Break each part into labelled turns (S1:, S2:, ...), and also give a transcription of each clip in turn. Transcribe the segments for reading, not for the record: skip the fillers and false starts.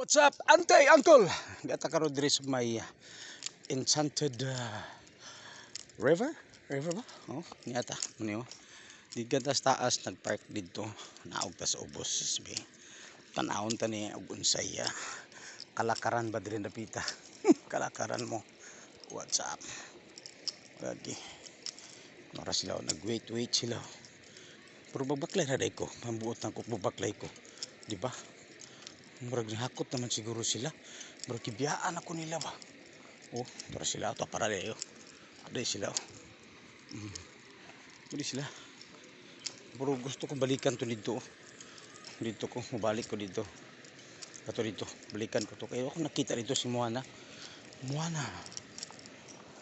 S1: What's up, Antay, Uncle? Gata karon diri sa may enchanted river? River ba? Oh, ngata. Muni oh. Di gata sa taas nagpark dito. Naog ta sa ubos. Sabi. Tanawon ta ni og unsay kalakaran ba diri napita. Kalakaran mo. What's up? Lagi. Mara sila nag-wait sila. Pero babaklay na day ko. Pambuot na ko babaklay ko. Di ba? Murag hakot naman siguro sila. Murag kibiyaan ako nila ba. Oh, tara sila ito para dayo. Aday sila oh. Aday sila. Pero gusto ko balikan to dito. Dito ko, mabalik ko dito. Kato dito, balikan ko to. Kaya ako nakita dito si Moana. Moana.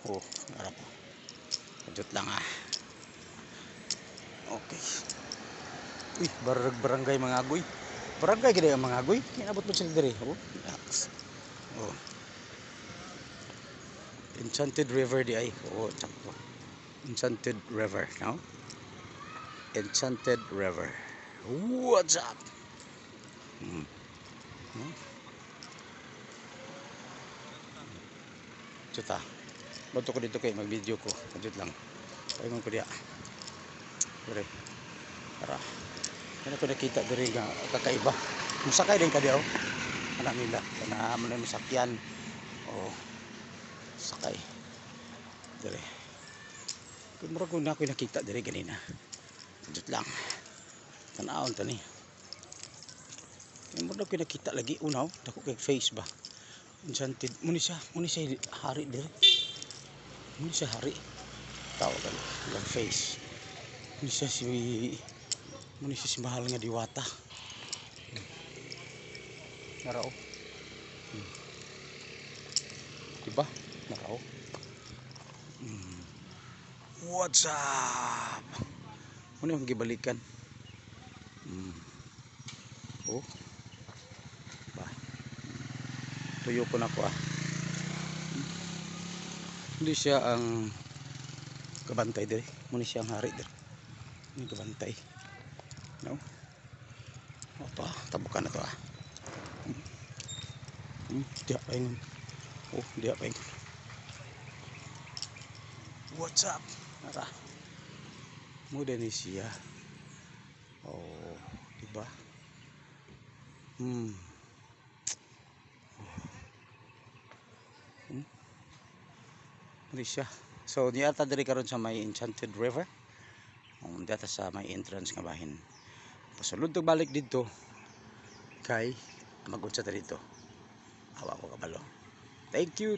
S1: Oh, harap ko. Adjut lang ah. Okay. Uy, barangay mga agoy. Barangay gini ang mga agoy. Inabot mo sila diri. Oh, relax. Oh. Enchanted River di ay. Oh, sakto. Enchanted River, no? Enchanted River. What's up? Chuta. Bato ko dito kay mag-video ko. Adjut lang. Paingon ko diya. Dire. Tara. Ano ko nakita diri nga kakaiba. Musakay din ka diaw. Ana nila kana man mo sakyan. Oh. Sakay. Dire. Kun mura ko na ko nakita diri ganina. Adjut lang. Tanawon tani. Yung mura ko nakita lagi unaw, dako kay face ba. Enchanted. Muni siya hari diri. Muni siya hari. Tawagan lang face. Muni siya si mahal nga diwata. Narao. Diba? Narao. What's up? Muna yung gibalikan. Oh. Ba. Tuyo ko na ko ah. Hindi siya ang kabantay diri. Muna siya ang hari diri. Ini kabantay. No? Oto, tabukan na to ah. Diya pa yun. Oh, diya pa yun. What's up? Nara. Muda ni siya. Oh, diba? Hindi siya. So, niyata diri karon sa may Enchanted River. Data sa may entrance nga bahin. Pasulod to balik dito kay mag-unsa ta dito. Awa ko kabalo. Thank you.